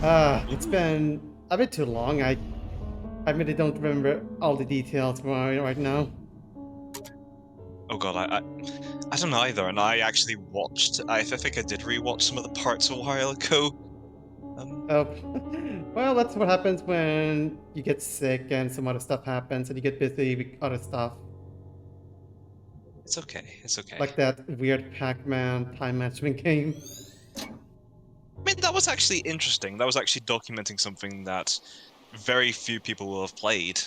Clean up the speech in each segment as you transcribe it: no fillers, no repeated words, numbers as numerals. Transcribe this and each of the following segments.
It's been a bit too long. I really don't remember all the details right now. Oh god, I don't know either, and I actually watched. I think I did rewatch some of the parts a while ago. Um, Oh, well, that's what happens when you get sick and some other stuff happens and you get busy with other stuff. it's okay. It's okay. Like that weird Pac-Man time management game. I mean, that was actually interesting. That was actually documenting something that very few people will have played.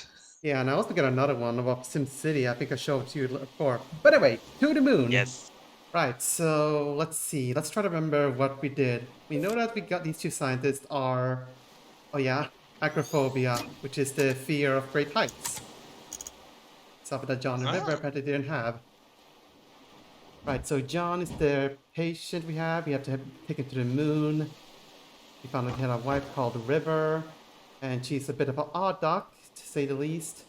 Yeah, and I also got another one about SimCity. I think I showed it to you before. But anyway, to the moon. Yes. Right, so let's see. Let's try to remember what we did. We know that we got these two scientists are, oh yeah, acrophobia, which is the fear of great heights. Something that John and River Ah. apparently didn't have. Right, so John is the patient we have. We have to take him to the moon. We found that he had a wife called River, and she's a bit of an odd duck, to say the least.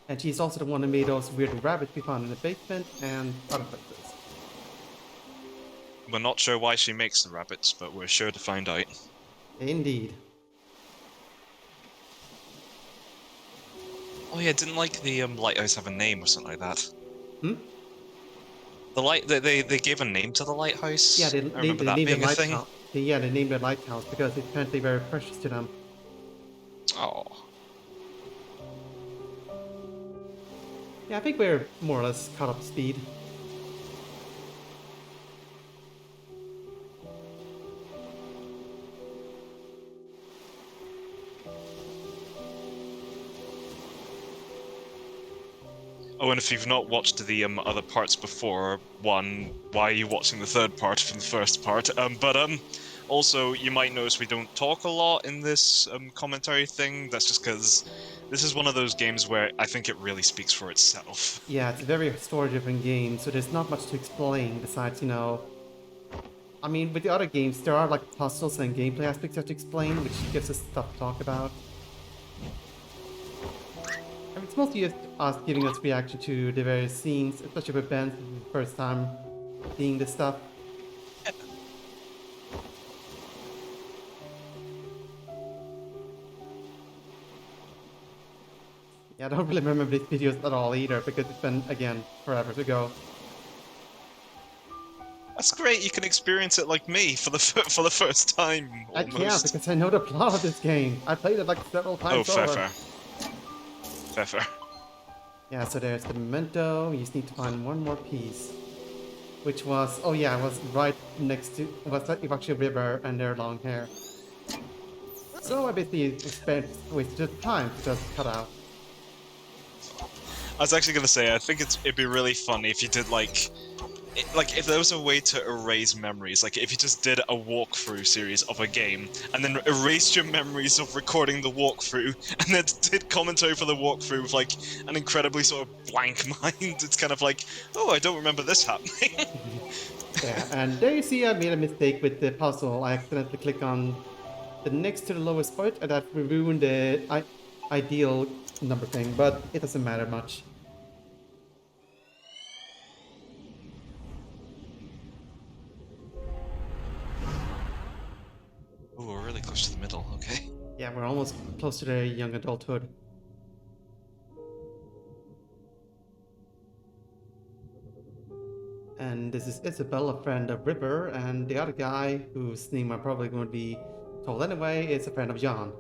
And she's also the one who made those weird rabbits we found in the basement and other places. We're not sure why she makes the rabbits, but we're sure to find out. Indeed. Oh yeah, didn't like the lighthouse have a name or something like that? Hmm? The light they gave a name to the Yeah, lighthouse. they, I they, remember they that named the being a thing. lighthouse. Yeah, they named the lighthouse because it's apparently very precious to them. Oh. Yeah, I think we're more or less caught up to speed. Oh, and if you've not watched the other parts before, one, why are you watching the third part from the first part? Also you might notice we don't talk a lot in this commentary thing. That's just because this is one of those games where I think it really speaks for itself. Yeah, it's a very story-driven game, so there's not much to explain besides, I mean, with the other games, there are like puzzles and gameplay aspects you have to explain, which gives us stuff to talk about. I mean, it's mostly just us giving us reaction to the various scenes, especially with Ben, this is the first time seeing this stuff. Yeah, I don't really remember these videos at all either, because it's been, again, forever ago. That's great. You can experience it like me for the for the first time I can't, almost. because I know the plot of this game. I played it like several Oh, times fair, over. fair, fair, fair. Yeah, so there's the memento. You just need to find one more piece. Which was, oh yeah, it was right next to, was actually River and their long hair. So I basically spent wasted time to just cut out. I was actually gonna say I think it'd be really funny if you did like if there was a way to erase memories, like if you just did a walkthrough series of a game and then erased your memories of recording the walkthrough and then did commentary for the walkthrough with like an incredibly sort of blank mind. It's kind of like, oh, I don't remember this happening. Yeah, and there you see I made a mistake with the puzzle. I accidentally clicked on the next to the lowest point and that ruined the ideal number thing, but it doesn't matter much. Oh, we're really close to the middle. Okay. Yeah, we're almost close to the young adulthood. And this is Isabel, a friend of River, and the other guy, whose name I'm probably going to be told anyway, is a friend of John.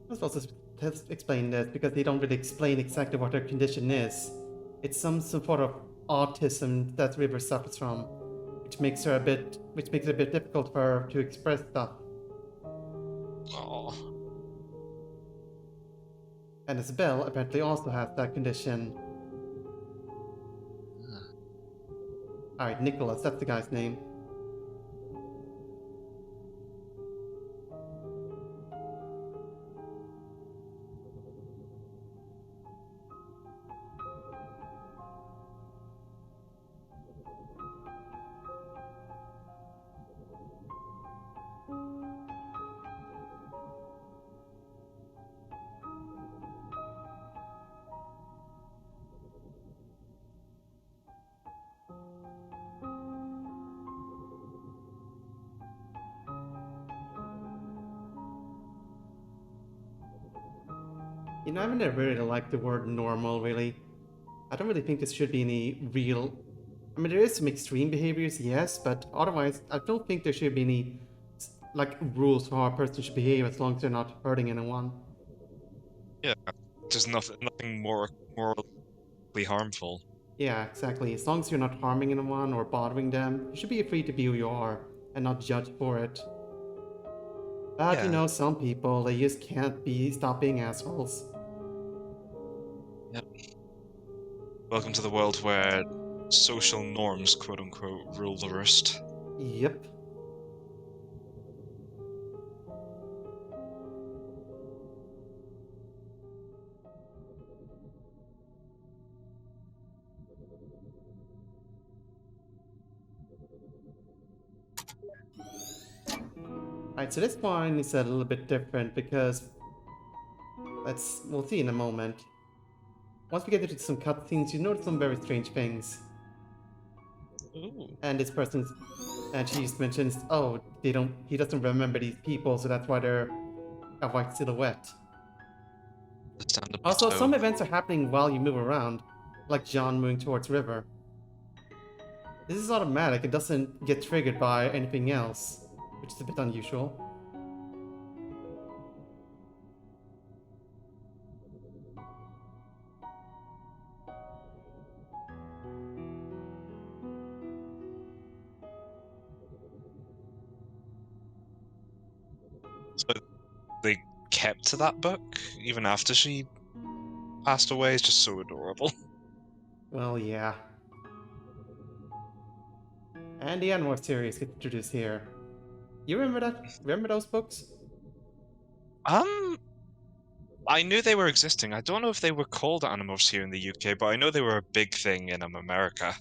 Let's also explain this because they don't really explain exactly what their condition is. It's some sort of autism that River suffers from, which makes it a bit difficult for her to express stuff. Oh. And Isabel apparently also has that condition. Alright, Nicholas, that's the guy's name. You know, I've never really liked the word normal, really. I don't really think there should be any real... I mean, there is some extreme behaviors, yes, but otherwise, I don't think there should be any, like, rules for how a person should behave as long as they're not hurting anyone. Yeah, just nothing more morally harmful. Yeah, exactly. As long as you're not harming anyone or bothering them, you should be free to be who you are and not judged for it. But, you Yeah. know, some people, they just can't stop being assholes. Yep. Welcome to the world where social norms, quote unquote, rule the roost. Yep. Right, so this one is a little bit different because we'll see in a moment. Once we get into some cutscenes, you notice some very strange things. Ooh. And she mentions, oh, he doesn't remember these people, so that's why they're a white silhouette. Understandable. Also, So. some events are happening while you move around, like John moving towards river. This is automatic, it doesn't get triggered by anything else, which is a bit unusual. So they kept to that book even after she passed away. It's just so adorable. Well, yeah. And the Animal series gets introduced here. You remember that? Remember those books? I knew they were existing. I don't know if they were called Animorphs here in the UK, but I know they were a big thing in America.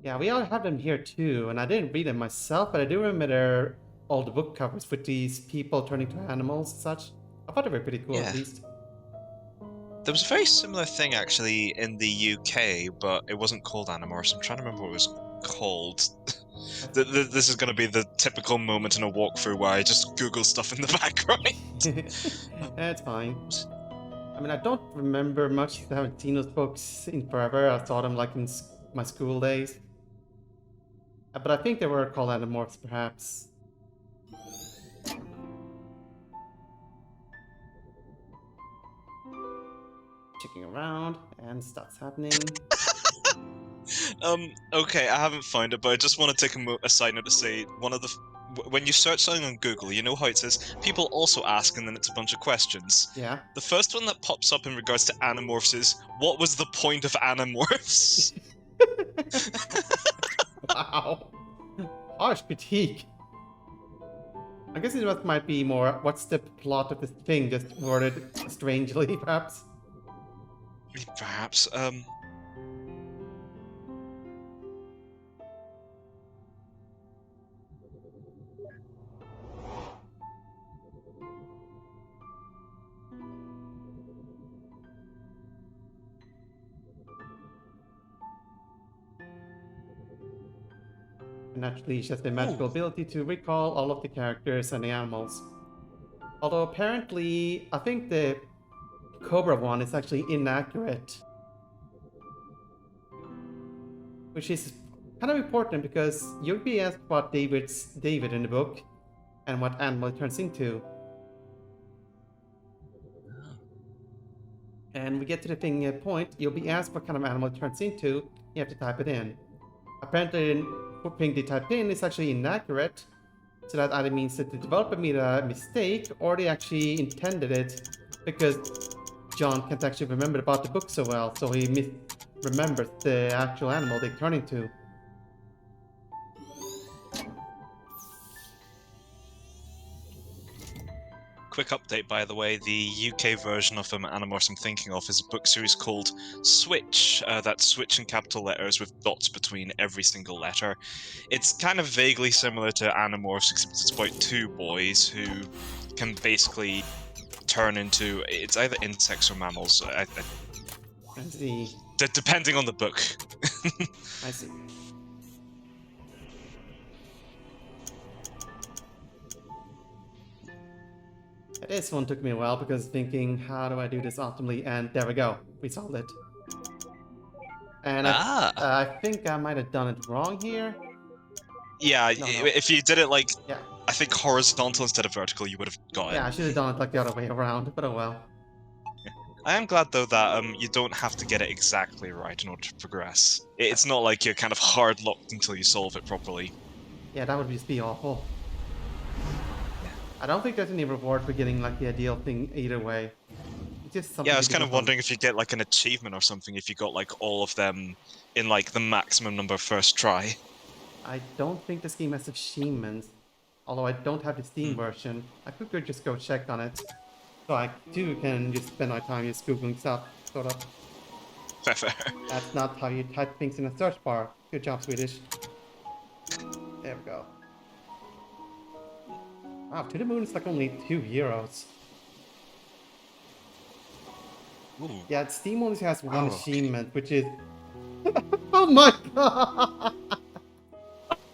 Yeah, we all have them here too, and I didn't read them myself, but I do remember all the book covers with these people turning to animals and such. I thought they were pretty cool, Yeah. at least. There was a very similar thing actually in the UK, but it wasn't called Animorphs. I'm trying to remember what it was called. This is going to be the typical moment in a walkthrough where I just Google stuff in the background. That's fine. I mean, I don't remember much. I haven't seen those books in forever. I saw them like in my school days. But I think they were called Animorphs, perhaps. Checking around, and stuff's happening. Okay, I haven't found it, but I just want to take a side note to say when you search something on Google, you know how it says people also ask, and then it's a bunch of questions. Yeah. The first one that pops up in regards to Animorphs is, what was the point of Animorphs? Wow. Harsh critique. I guess it might be more, what's the plot of this thing, just worded strangely, perhaps? Perhaps, And naturally, she has the magical ability to recall all of the characters and the animals. Although apparently, I think the Cobra one is actually inaccurate. Which is kind of important because you'll be asked about David in the book and what animal it turns into. And we get to the point, you'll be asked what kind of animal it turns into, you have to type it in. Apparently, putting the type in is actually inaccurate, so that either means that the developer made a mistake or they actually intended it because John can't actually remember about the book so well, so he remembers the actual animal they turn into. quick update, by the way, the UK version of Animorphs I'm thinking of is a book series called Switch. That's Switch in capital letters with dots between every single letter. It's kind of vaguely similar to Animorphs, except it's about two boys who can basically turn into, it's either insects or mammals. I see. Depending on the book. I see. This one took me a while because thinking, how do I do this optimally? And there we go. We solved it. And I think I might have done it wrong here. Yeah, No. if you did it like, Yeah. I think horizontal instead of vertical, you would have got Yeah, it. I should have done it like the other way around, but oh well. I am glad though that you don't have to get it exactly right in order to progress. It's not like you're kind of hard locked until you solve it properly. Yeah, that would just be awful. I don't think there's any reward for getting like the ideal thing either way. It's just something. Yeah, I was to kind of become. wondering if you get like an achievement or something if you got like all of them in like the maximum number first try. I don't think this game has achievements. Although I don't have the Steam version. I could just go check on it. So I too can just spend my time just googling stuff, sort of. Fair. That's not how you type things in a search bar. Good job, Swedish. There we go. Wow, To the Moon is like only €2. Ooh. Yeah, Steam only has one Oh, achievement, which is... Oh my god!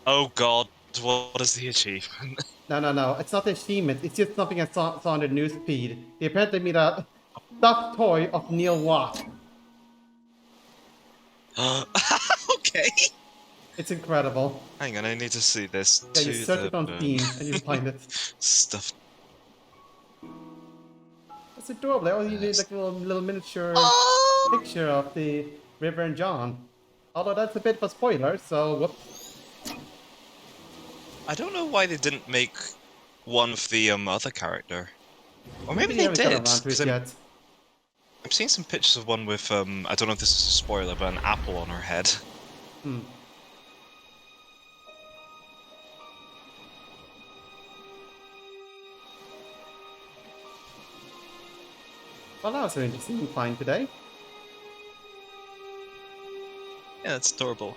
Oh god, what is the achievement? No, it's not an achievement. It's just something I saw on the news feed. They apparently made a stuffed toy of Neil Watt. Okay. It's incredible. Hang on, I need to see this. Yeah, you search it on Steam and you find it. Stuff. It's adorable. Oh, you need like a little miniature picture of the River and John. Although that's a bit of a spoiler, so whoops. I don't know why they didn't make one of the other character. Or maybe they haven't got did. around to it 'Cause yet. I'm seeing some pictures of one with I don't know if this is a spoiler, but an apple on her head. Hmm. Well, that was an interesting find today. Yeah, that's adorable.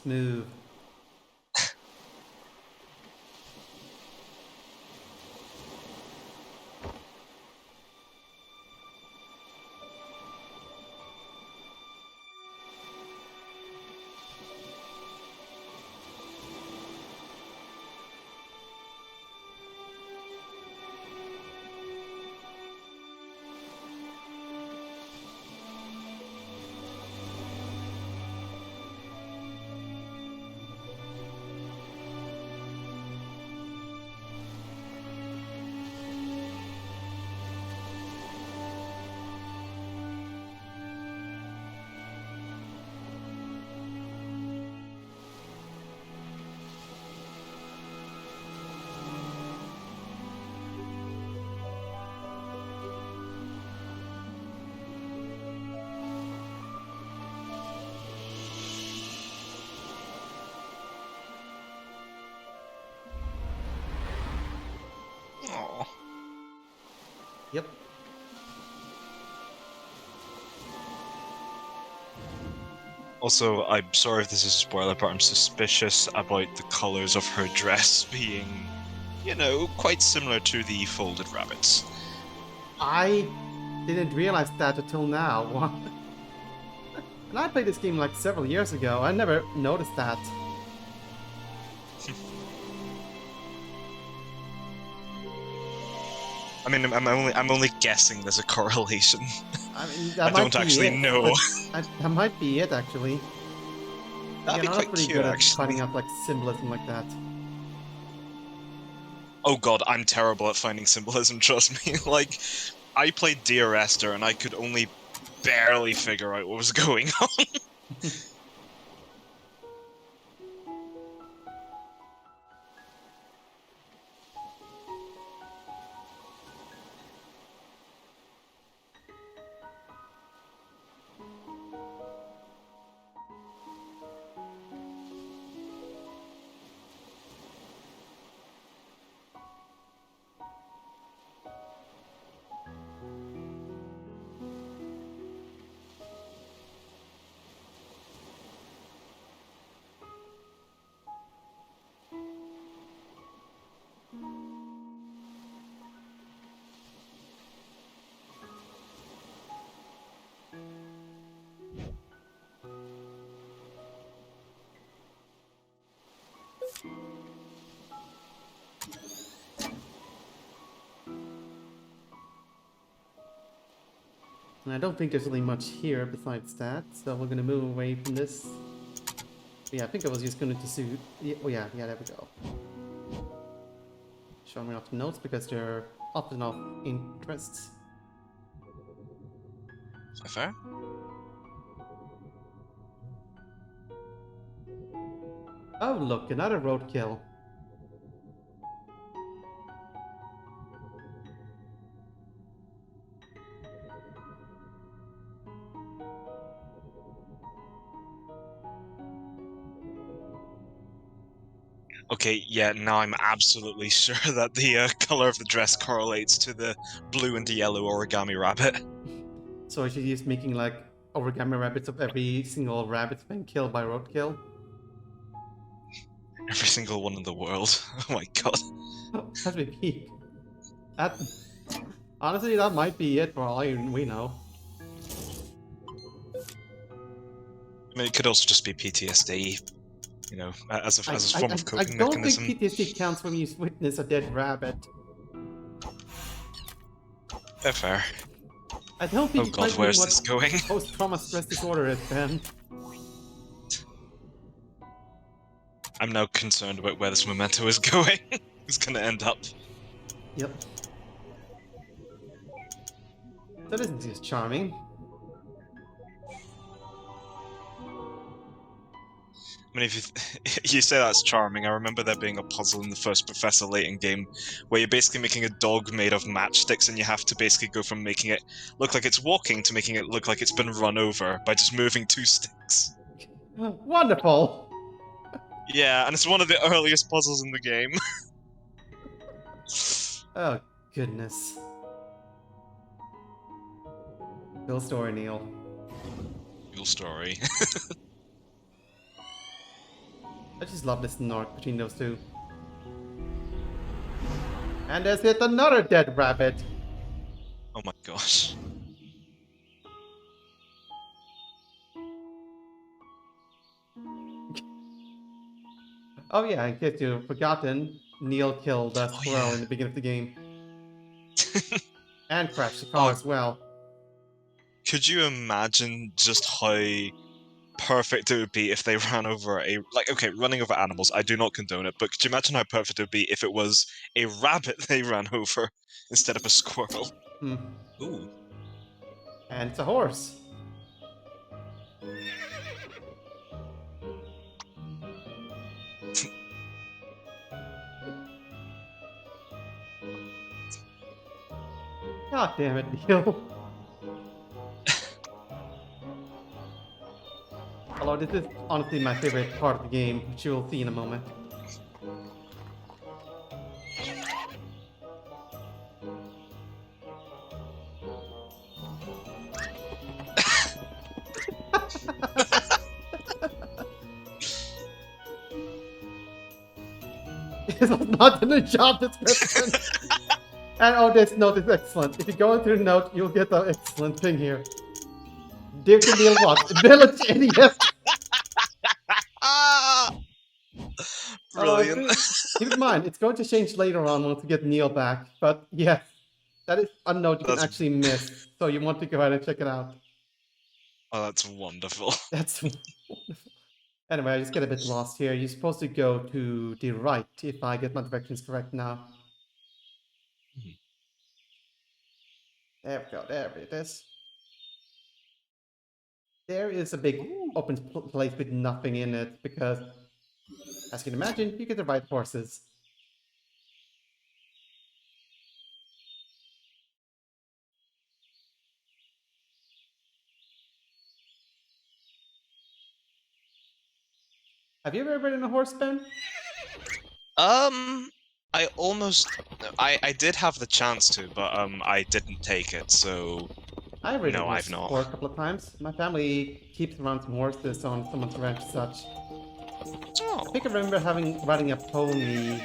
Smooth. Yep. Also, I'm sorry if this is a spoiler, but I'm suspicious about the colors of her dress being, you know, quite similar to the folded rabbits. I didn't realize that until now. And I played this game like several years ago. I never noticed that. I mean, I'm only guessing there's a correlation. I mean, I that might don't be actually it. know. That might be it, actually. That'd Again, be I'm not quite pretty cute, good at actually. finding out like symbolism like that. Oh god, I'm terrible at finding symbolism, trust me. Like, I played Dear Esther and I could only barely figure out what was going on. And I don't think there's really much here besides that, so we're gonna move away from this. But yeah, I think I was just going to do... Oh yeah, there we go. Show me off the notes because they're often of interest. Is that fair? Oh look, another roadkill. Okay, yeah, now I'm absolutely sure that the color of the dress correlates to the blue and yellow origami rabbit. So she's just making like origami rabbits of every single rabbit being killed by roadkill. Every single one in the world. Oh my god. That's my peak. That... Honestly, that might be it for all we know. I mean, it could also just be PTSD, you know, as a form of I coping don't think mechanism. PTSD counts when you witness a dead rabbit. Fair. I don't think Oh god, where's this going? post-trauma stress disorder is, Ben. I'm now concerned about where this memento is going. It's gonna end up. Yep. That isn't just charming. I mean, if you say that's charming, I remember there being a puzzle in the first Professor Layton game where you're basically making a dog made of matchsticks and you have to basically go from making it look like it's walking to making it look like it's been run over by just moving 2 sticks. Wonderful! Yeah, and it's one of the earliest puzzles in the game. Oh, goodness. Cool story, Neil. Cool story. I just love this arc between those two. And there's yet another dead rabbit. Oh my gosh. Oh yeah, in case you've forgotten, Neil killed a squirrel in the beginning of the game. And crashed the car as well. Could you imagine just how perfect it would be if they ran over okay, running over animals, I do not condone it, but could you imagine how perfect it would be if it was a rabbit they ran over instead of a squirrel? Hmm. Ooh. And it's a horse. God damn it, Neil. Although this is honestly my favorite part of the game, which you will see in a moment. This was not in the job description. And oh, this note is excellent. If you go into the note, you'll get the excellent thing here. Dear to Neil Watts, village idiot. Ah! Brilliant. Keep in mind, it's going to change later on once we get Neil back. But yeah, that is a note you can That's- actually miss. So you want to go ahead and check it out. Oh, that's wonderful. That's wonderful. Anyway, I just get a bit lost here. You're supposed to go to the right, if I get my directions correct now. There we go, there it is. There is a big open place with nothing in it, because, as you can imagine, you get the right horses. Have you ever ridden a horse, Ben? I almost... I did have the chance to, but, I didn't take it, so... I've ridden No, a I've horse not. for a couple of times. My family keeps around some horses on someone's ranch and such. Oh. I think I remember riding a pony,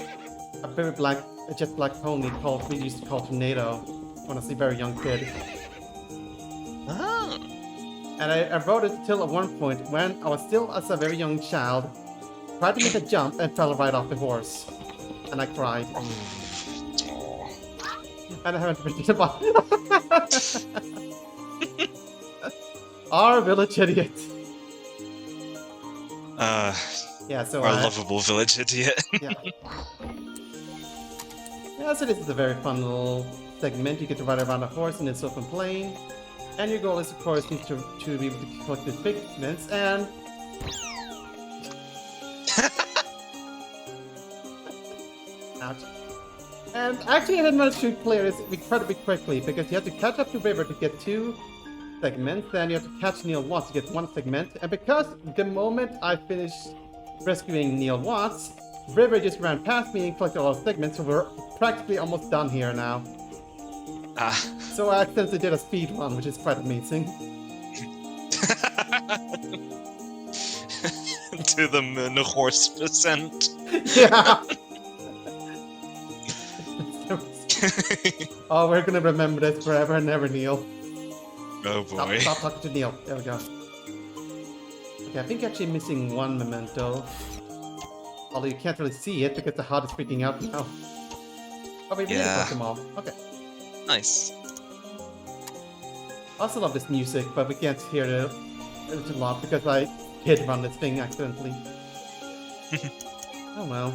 a very a jet black pony called, we used to call Tornado, when I was a very young kid. Ah. And I rode it till at one point when I was still as a very young child, tried to make a jump and fell right off the horse. And I cried. Oh. And I haven't ridden about our village idiot. Yeah, so Our lovable village idiot. yeah. Yeah, so this is a very fun little segment. You get to ride around a horse in this open plain. And your goal is, of course, to be able to collect the pigments and... Ouch. And actually I had managed to clear this incredibly quickly, because you have to catch up to River to get 2 segments, then you have to catch Neil Watts to get 1 segment, and because the moment I finished rescuing Neil Watts, River just ran past me and collected all the segments, so we're practically almost done here now. Ah. So I accidentally did a speed run, which is quite amazing. To the moon horse percent. Yeah! Oh, we're gonna remember this forever and ever, Neil. Oh boy. Stop talking to Neil. There we go. Okay, I think you're actually missing 1 memento. Although you can't really see it because the HUD is freaking out now. Oh, we really got them all. Okay. Nice. I also love this music, but we can't hear it a lot because I hit run this thing accidentally. Oh well.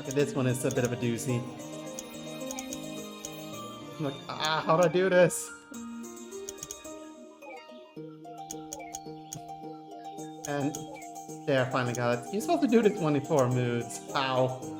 Okay, this one is a bit of a doozy. I'm like, how do I do this? And there, I finally got it. You're supposed to do this 24 moves. Ow.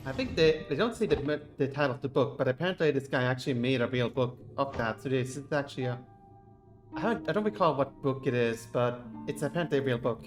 I think they don't say the title of the book, but apparently this guy actually made a real book of that. So this is actually a... I don't recall what book it is, but it's apparently a real book.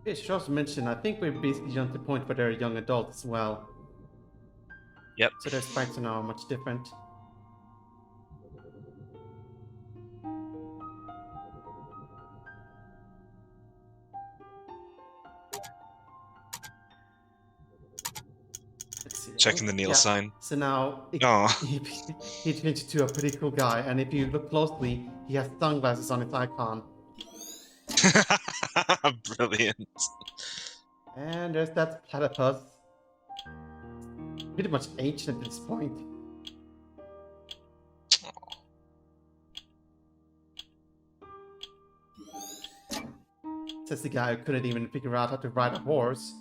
Yeah, should also mention, I think we're basically on the point where they're young adults as well. Yep. So their sprites are now much different. Let's see. Checking the Neil sign. So now Oh. he changed to a pretty cool guy, and if you look closely, he has sunglasses on his icon. Brilliant. And there's that platypus. Pretty much ancient at this point. Says the guy who couldn't even figure out how to ride a horse.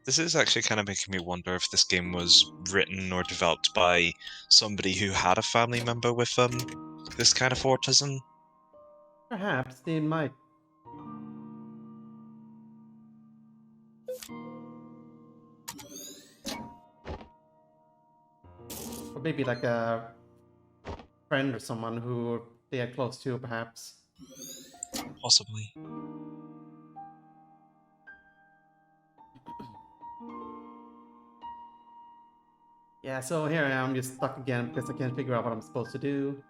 This is actually kind of making me wonder if this game was written or developed by somebody who had a family member with this kind of autism. Perhaps they might. Or maybe like a friend or someone who they are close to, perhaps. Possibly. Yeah, so here I am, just stuck again because I can't figure out what I'm supposed to do.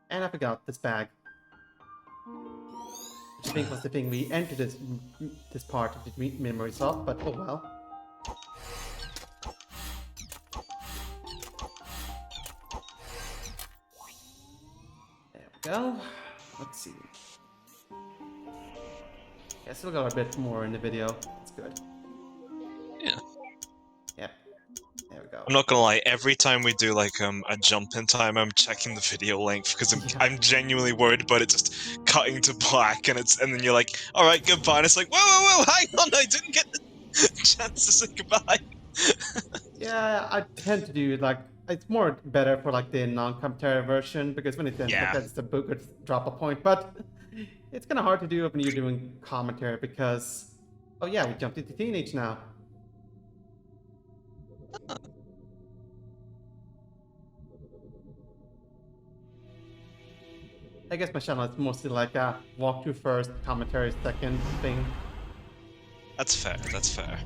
And I forgot this bag. Which I think was the thing we entered this part of the memories of, but oh well. There we go. Let's see. Yeah, still got a bit more in the video. That's good. Yeah. Yep. There we go. I'm not gonna lie, every time we do like a jump in time, I'm checking the video length because I'm genuinely worried about it just cutting to black and then you're like, alright, goodbye, and it's like, whoa, hang on, I didn't get the chance to say goodbye. Yeah, I tend to do like it's more better for like the non-commentary version because when it's like that's the book would drop a point, but it's kind of hard to do when you're doing commentary because oh yeah, we jumped into teenage now. I guess my channel is mostly like a walkthrough first, commentary second thing. That's fair, that's fair.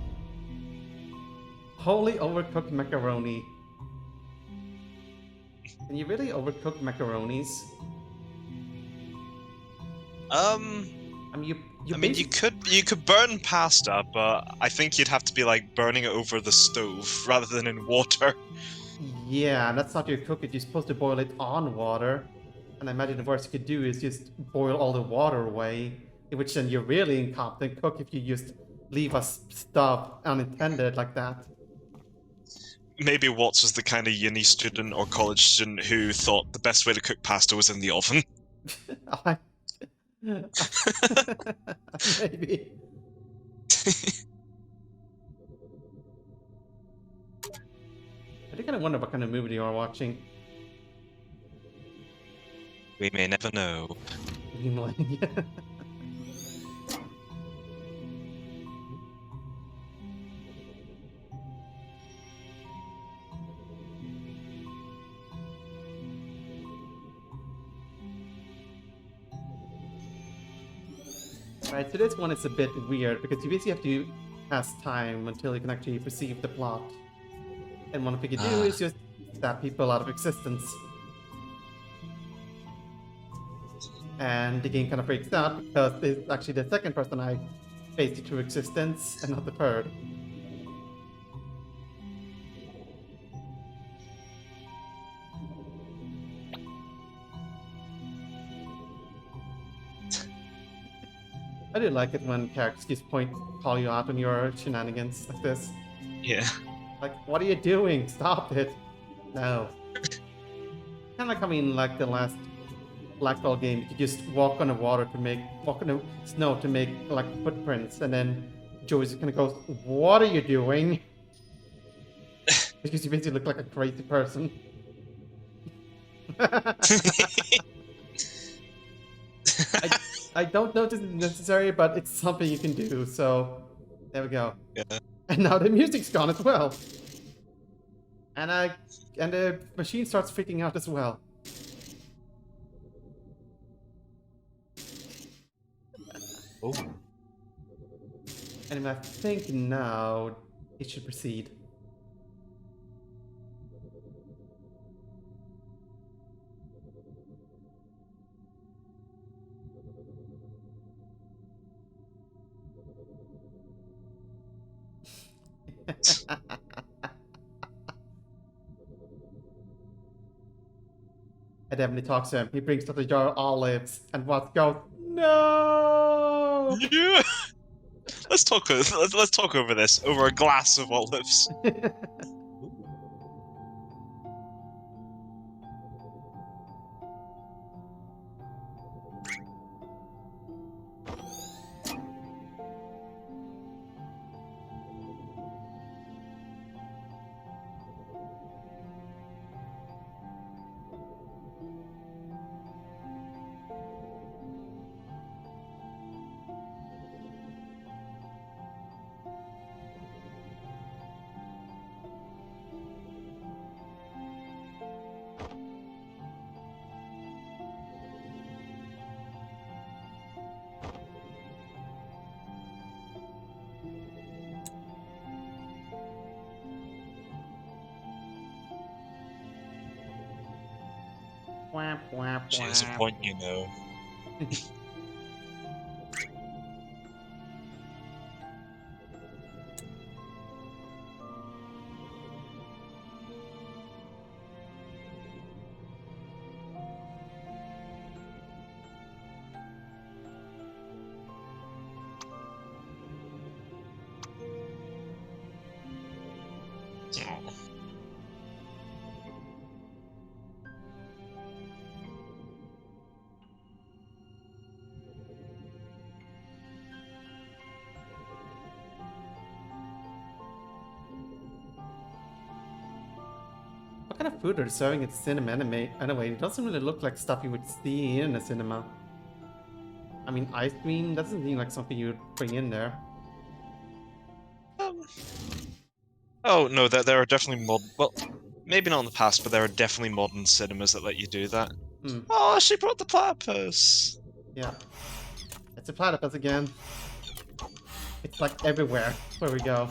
Holy overcooked macaroni. Can you really overcook macaronis? I mean, you could burn pasta, but I think you'd have to be like burning it over the stove rather than in water. Yeah, that's not your cook it. You're supposed to boil it on water. And I imagine the worst you could do is just boil all the water away, in which then you're really incompetent cook if you just leave us stuff unintended like that. Maybe Watts was the kind of uni student or college student who thought the best way to cook pasta was in the oven. Maybe. I do kind of wonder what kind of movie you are watching. We may never know. Right, so this one is a bit weird because you basically have to pass time until you can actually perceive the plot. And one thing you do is just stab people out of existence. And the game kind of freaks out because it's actually the second person I faced through existence and not the third. I do like it when characters just call you out on your shenanigans like this. Yeah. Like, what are you doing? Stop it. No. Kind of like, I mean, like the last Black Ball game, you could just walk on the snow to make like footprints, and then Joey's just gonna go, "What are you doing?" Because you basically look like a crazy person. I don't know if this is necessary, but it's something you can do. So there we go. Yeah. And now the music's gone as well. And the machine starts freaking out as well. Oh. Anyway, I think now it should proceed. I definitely talks to him. He brings up the jar of olives and what goes, no! Yeah. Let's talk over this over a glass of olives. Whap, whap, She has a whap. point, you know. What kind of food are they serving at the cinema anyway? It doesn't really look like stuff you would see in a cinema. I mean, ice cream doesn't seem like something you would bring in there. Oh no, there are definitely well, maybe not in the past, but there are definitely modern cinemas that let you do that. Hmm. Oh, she brought the platypus. Yeah. It's a platypus again. It's like everywhere where we go.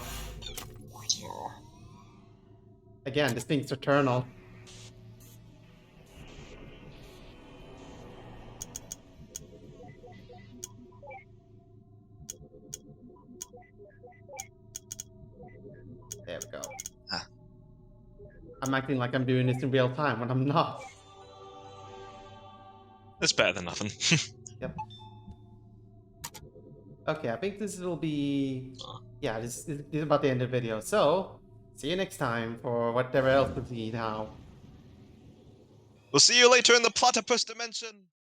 Again, this thing's eternal. There we go. Ah. I'm acting like I'm doing this in real time when I'm not. It's better than nothing. Yep. Okay, I think this will be... Yeah, this is about the end of the video. So, see you next time for whatever else we see now. We'll see you later in the platypus dimension.